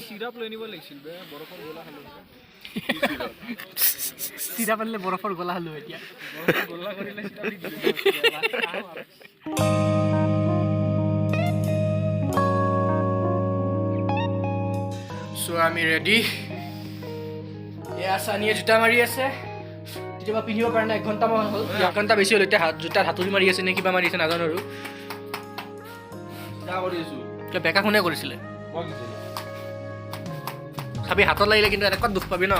Syrup লৈ নিব লাগিছিল বে বৰফৰ গোলা খালো সিৰাপ আনলে বৰফৰ গলা হলো এতিয়া বৰফৰ গোলা কৰিলে সিৰাপ দি দিলো সো আমি ৰেডি এয়া সানিয়ে জুতা মাৰি আছে যেতিয়াবা পিন্ধিব পৰা নাই 1 ঘণ্টামান হ'ল 1 ঘণ্টা বেছি হ'ল এতিয়া জুতাত হাতুৰি মাৰি আছে নে কিবা মাৰি আছে নাজানো আৰু যা কৰিছো কিবা বেকা কোনে কৰিছিলে খাবি হাতত লাগিলে কিন্তু এটা কত দুখ পাবি ন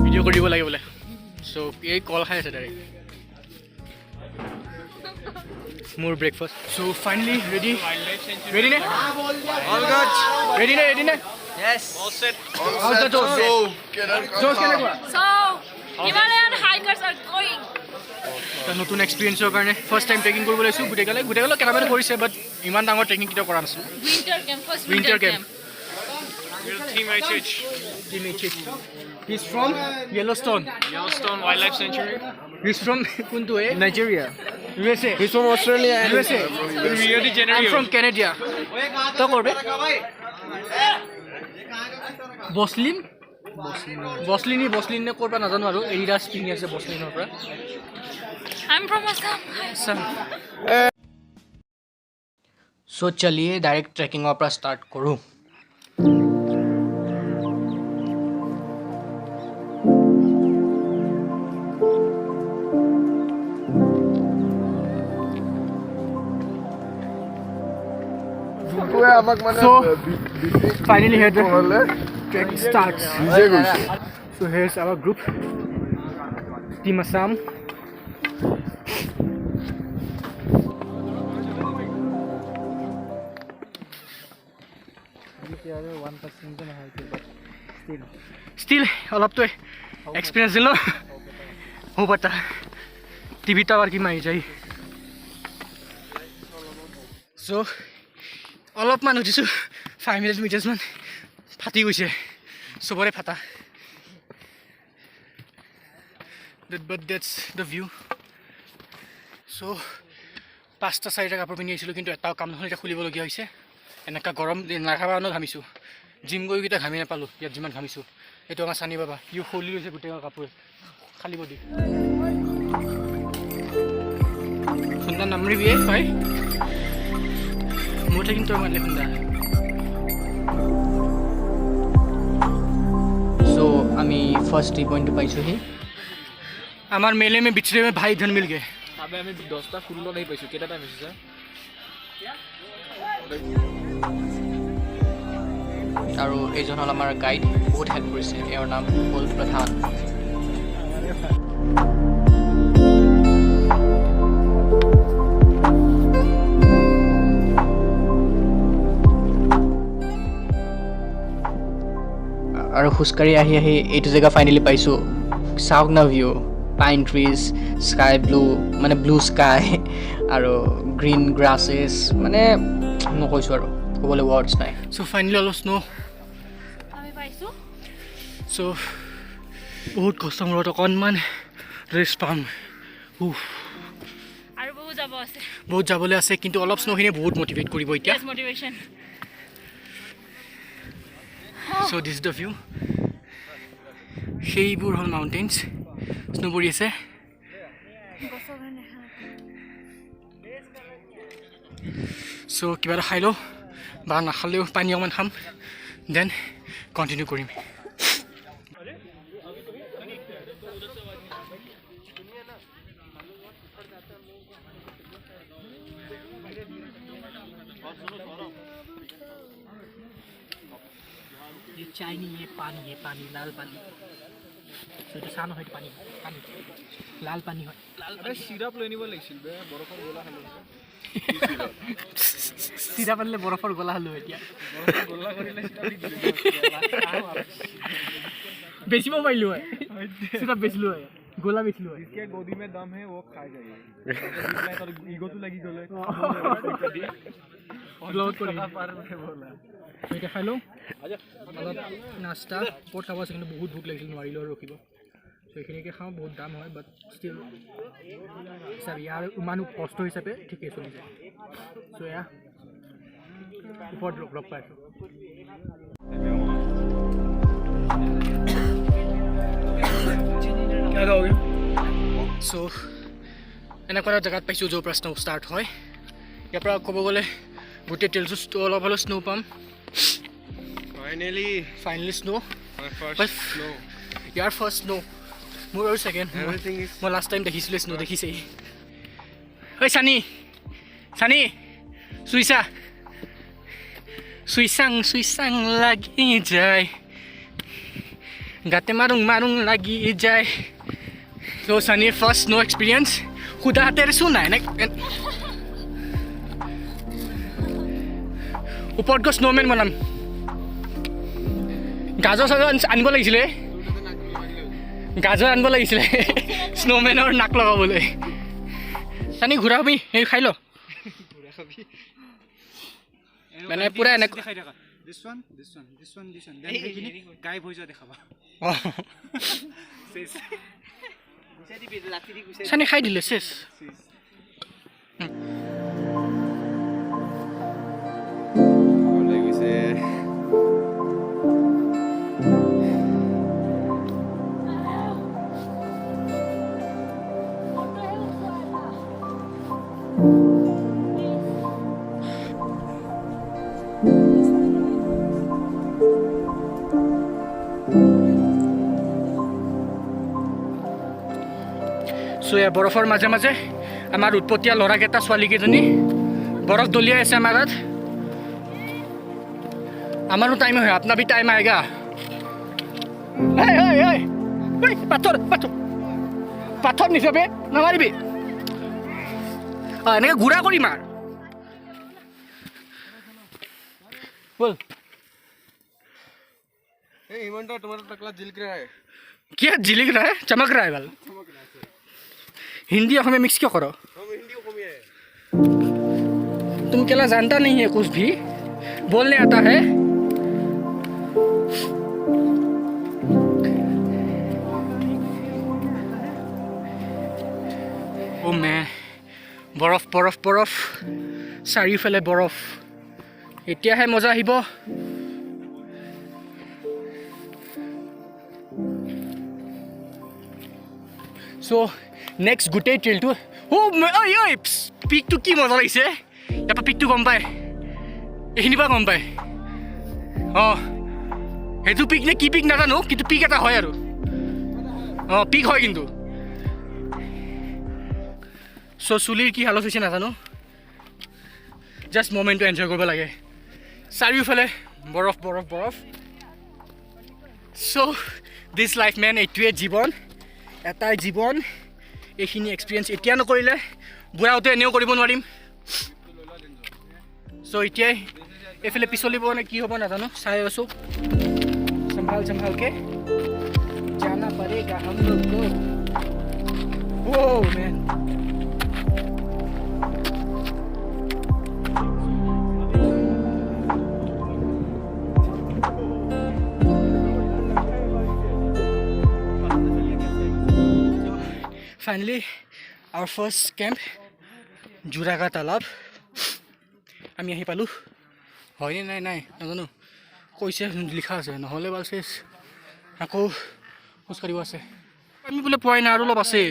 ভিডিও কৰিব লাগে বোলে সো এই কল খাই আছে ডাইৰেক্ট মোৰ breakfast so finally ready ready নে অল গুড ৰেডি নে yes all set all the Josh কেনেকুৱা So, Himalayan hikers are going. নতুন এক্সপিৰিয়েঞ্চৰ কাৰণে ফাৰ্ষ্ট টাইম ট্ৰেকিং কৰিব লৈছোঁ গোটেইগালে কেইটামান কৰিছে বাট ইমান ডাঙৰ ট্ৰেকিং কেতিয়াও কৰা নাছিলোঁ Winter camp, first Winter winter camp. camp. team HH Team HH. He's from Yellowstone Wildlife Sanctuary he's from কোনটো Nigeria USA he's from Australia and USA Rio de Janeiro I'm from Canada তো করবে বসলিন নে করবা নাজানো আৰু Adidas পিন্ধি আছে বসলিনৰ পৰা I'm from Assam. सो चलिए डायरेक्ट ट्रैकिंग पर स्टार्ट करूँ So finally here the trek starts. So here's our group, Team Assam. Still অলপ তো এক্সপিৰিয়েঞ্চ দিলো हो पता টিভি টাৱাৰ কি মাৰি যায় সো অলপমান উঠিছোঁ 500 মিটাৰছমান ফাটি গৈছে চবৰে ফাটা but that's the view so 5-4টা কাপোৰ পিন্ধি আহিছিলোঁ কিন্তু এটাও কাম নহ'ল এতিয়া খুলিবলগীয়া হৈছে এনেকুৱা গৰম নাখাবা ন ঘামিছোঁ জিম গৈ কেইটা ঘামি নাপালোঁ ইয়াত যিমান ঘামিছোঁ এইটো আমাৰ চানি বাবা ইও খুলি লৈছে গোটেই কাপোৰ খালি বডি খুন্দা নামৰিবি ভাই মোটা কিন্তু মারলে খুন্দা सो আমি ফার্স্ট টি পয়েন্ট পাইছো হি আমার মেলে মে বিছরে মে ভাই ধন মিল গए আবে আমি 10টা ফুল নাই পাইছো কেটা টাইম হৈছে স্যার আৰু এইজন হল আমাৰ গাইড বহুত হেল্প কৰিছে এৰ নাম হ'ল প্ৰধান আৰু খুচকাৰি আহি এইটো জেগা ফাইনালি পাইছোঁ চাওক না view pine trees sky blue মানে ব্লু স্কাই আৰু গ্ৰীণ গ্ৰাছেছ মানে নকৈছোঁ আৰু ক'বলৈ ৱৰ্ডছ নাই চ' ফাইনেলি অলপ স্নো আমি পাইছো চ' বহুত কষ্ট মূৰত অকণমান ৰেষ্ট পাম আৰু বহুত যাব আছে বহুত যাবলৈ আছে কিন্তু অলপ স্নোখিনিয়ে বহুত মটিভেট কৰিব এতিয়া yes motivation so this is the view সেইবোৰ হ'ল মাউণ্টেইনছ স্নো পৰি আছে চ' কিবা এটা খাই লওঁ বা নাখালেও পানী অকণমান খাম দেন কণ্টিনিউ কৰিম ये चाय नहीं ये पानी लाल पानी तो सानो है पानी लाल पानी है আবে সিরাপ লৈ নিব লাগিছিল বে বৰফৰ গোলা খালো সিৰাপ আনলে বৰফৰ গলা হলো এতিয়া বৰফৰ গোলা কৰিলে সিৰাপ দি দিলো বেচিব পাৰিলো হয় সিরাপ বেচিলো হয় গোলা বেচিলো হয় जिसके गोदी में दम है वो खा जाइए तर ईगो तो लगी गले ব্লগ কৰি पार में बोला এটা খাই লওঁ অলপ নাস্তা ওপৰত খাব আছে কিন্তু বহুত ভোক লাগিছিল নোৱাৰিলোঁ আৰু ৰখিব চ' এইখিনিকে খাওঁ, বহুত দাম হয়, বাট ষ্টিল হিচাপে ইয়াৰ ইমানো কষ্ট হিচাপে ঠিকেই চলি যায়। চ' এয়া ওপৰত লগ পাইছোঁ। চ' এনেকুৱা এটা জেগাত পাইছোঁ য'ৰ পৰা স্ন' ষ্টাৰ্ট হয়। ইয়াৰ পৰা ক'ব গ'লে গোটেই টেলছটো অলপ হ'লেও স্ন' পাম। Finally snow'. ইয়াৰ ফাৰ্ষ্ট স্ন', মোৰ আৰু ছেকেণ্ড। মই লাষ্ট টাইম দেখিছিলোঁ স্ন' দেখিছেই। ঐ চানি চুইছা চুইচাং লাগি যায়, গাতে মাৰুং লাগি যায়। চ' চানিৰ ফাৰ্ষ্ট স্ন' এক্সপিৰিয়েঞ্চ সুধা হাতেৰে চোন নাই ওপৰত গৈ স্ন'মেন বনাম। গাজৰ আনিব লাগিছিলে, স্ন'মেনৰ নাক লগাবলৈ। চানি ঘূৰা হবি, সেই খাই ল। মানে পুৰা এনেকুৱা চানি খাই দিলে চেচ। চ' এয়া বৰফৰ মাজে মাজে আমাৰ উৎপতীয়া ল'ৰাকেইটা ছোৱালীকেইজনী বৰফ দলিয়াই আছে আমাৰ তাত। আমাৰো টাইম হয়, আপোনাৰ বি টাইম আয়েগা। পাথৰ নিচাপে নামাৰিবি, এনেকৈ ঘূৰা কৰি মাৰ। বল क्या झिलिक रहा है, चमक रहा है बाल। हिंदी अসমীয়া मिक्स क्यों करो? तुम क्या जानता नहीं है कुछ भी, बोलने आता है। ओ मैं বৰফ বৰফ বৰফ চাৰিওফালে বৰফ। এতিয়াহে মজা আহিব। চ' নেক্সট গোটেই ট্ৰেইলটো পিকটো কি মজা লাগিছে। ইয়াৰ পৰা পিকটো গম পায়, এইখিনিৰ পৰা গম পায়। অঁ সেইটো পিক নে কি পিক নাজানো, কিন্তু পিক এটা হয় আৰু। অঁ পিক হয় কিন্তু। চ' চুলিৰ কি হালত হৈছে নাজানো, জাষ্ট মমেণ্টটো এনজয় কৰিব লাগে। চাৰিওফালে বৰফ বৰফ বৰফ। চ' দিছ লাইফ মেন, এইটোৱে জীৱন, এটাই জীৱন। এইখিনি এক্সপিৰিয়েঞ্চ এতিয়া নকৰিলে বুঢ়াওতে এনেও কৰিব নোৱাৰিম। চ' এতিয়াই এইফালে পিছলিব নে কি হ'ব নাজানো, চাই আছোঁ। চম্ভালকে জানা পড়েগা হম লোগ কো। Oh man, finally our first camp জোৰাঘা তালাব। আমি আহি পালোঁ। হয়নে নাই নাজানো, কৈছে লিখা আছে, নহ'লে বাল চেচ আকৌ খোজকাঢ়িব আছে। আমি বোলে পোৱাই নাই, আৰু অলপ আছে।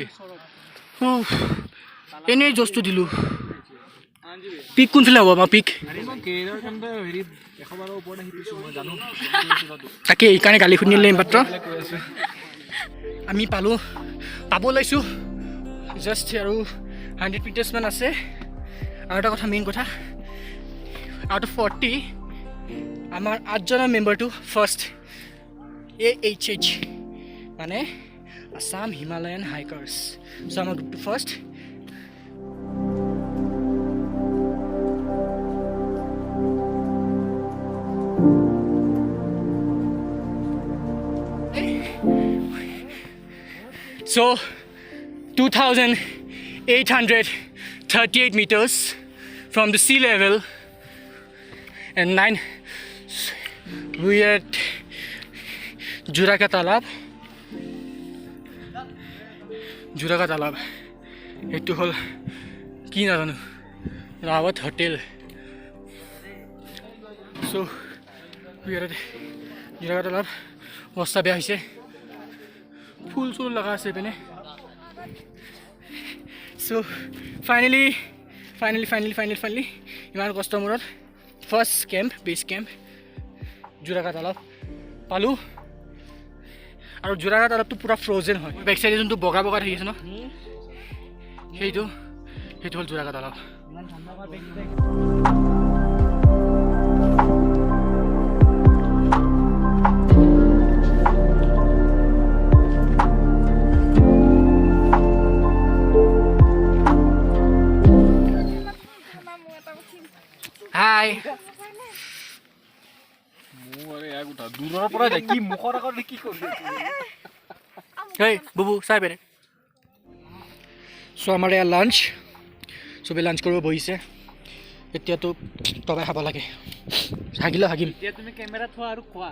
এনেই জষ্টটো দিলোঁ। পিক কোনফালে হ'ব আমাৰ পিক? তাকে এইকাৰণে গালি শুনিলে মাত্ৰ। আমি পাব লৈছোঁ জাষ্ট আৰু 100 মিটাৰ্ছমান আছে। আৰু এটা কথা, মেইন কথা, আউট অফ 40 আমাৰ 8জনৰ মেম্বাৰটো ফাৰ্ষ্ট AHH মানে আসাম হিমালয়ান হাইকাৰ্ছ। চ' আমাৰ গ্ৰুপটো first. So 2,838 meters from the sea level, and we are at Juraka Talab. জোৰাকা Talab এইটো হ'ল কি নাজানো ৰাৱত হোটেল চ' জোৰাকা তালাব অৱস্থা বেয়া হৈছে ফুল চুল লগা আছে পিনে চ' ফাইনেলি ইমান কষ্টৰ মূৰত first camp base camp জোৰাকা Talab পালোঁ আৰু জোৰাকা তালাবটো পূৰা ফ্ৰ'জেন হয় বেক চাইডে যোনটো বগা বগা থাকি আছে ন সেইটো হ'ল জোৰাকা তালাব হাই দূৰৰ পৰা যায় কি মুখৰ আগত কি কৰি হেই বুবু চাই পেৰে চ' আমাৰ এয়া লাঞ্চ চবেই লাঞ্চ কৰিব বহিছে এতিয়াতো তবাই খাব লাগে হাগিলেও হাগিম এতিয়া তুমি কেমেৰা থোৱা আৰু খোৱা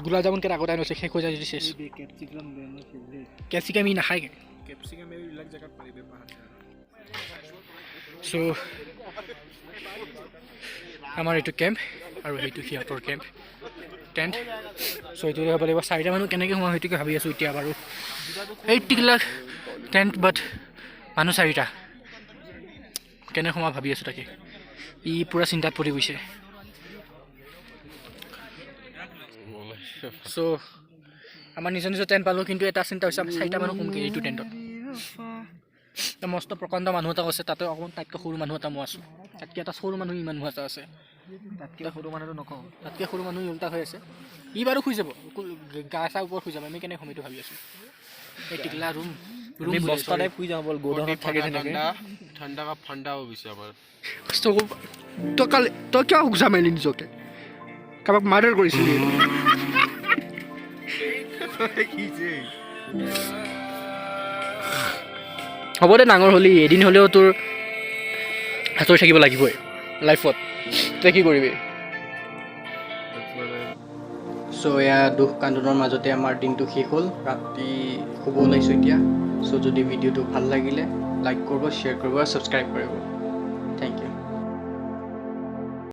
গোলাপ জামুন কেইটা আগতে আনিছে শেষ হৈ যায় যদি চেচ কেপচিকাম ই নাখায়গৈ চ' আমাৰ এইটো কেম্প আৰু সেইটো সিহঁতৰ কেম্প টেণ্ট চ' এইটো হ'ব লাগিব 4টা মানুহ কেনেকৈ সোমাওঁ সেইটোকে ভাবি আছোঁ এতিয়া বাৰু 80 লাখ টেণ্ট বাট মানুহ 4টা কেনে সোমাওঁ ভাবি আছোঁ তাকে ই পূৰা চিন্তাত পৰি গৈছে চ' আমাৰ নিজৰ টেণ্ট পালোঁ কিন্তু এটা চিন্তা হৈছে আমি 4টা মানুহ সোমকে এইটো টেণ্টত মস্ত প্ৰকাণ্ড মানুহ এটা আছে তাতে অকণমান তাতকৈ সৰু মানুহ এটা মই আছোঁ তাতকৈ এটা সৰু মানুহ ইমান মানুহ এটা আছে তাতকৈ সৰু মানুহটো নকওঁ তাতকৈ সৰু মানুহ উল্টা হৈ আছে ই বাৰু শুই যাব গা চা ওপৰত শুই যাব আমি কেনে সময়টো ভাবি আছোঁ এই টিকলা ৰুম বস্তা টাইপ শুই যাওঁ বল গ'ডাউনত থাকে তেনেকৈ ঠাণ্ডা কাপ ঠাণ্ডা হ'ব গৈছে আমাৰ তই কিয় উগজা মাৰিলি নিজকে কাৰোবাক মাৰ্ডাৰ কৰিছিলি হ'ব দে ডাঙৰ হ'লি এদিন হ'লেও তোৰ হাতৰ থাকিব লাগিবই লাইফত তই কি কৰিবি চ' এয়া দুখ কান্দোনৰ মাজতে আমাৰ দিনটো শেষ হ'ল ৰাতি শুব ওলাইছোঁ এতিয়া চ' যদি ভিডিঅ'টো ভাল লাগিলে লাইক কৰিব শ্বেয়াৰ কৰিব আৰু ছাবস্ক্ৰাইব কৰিব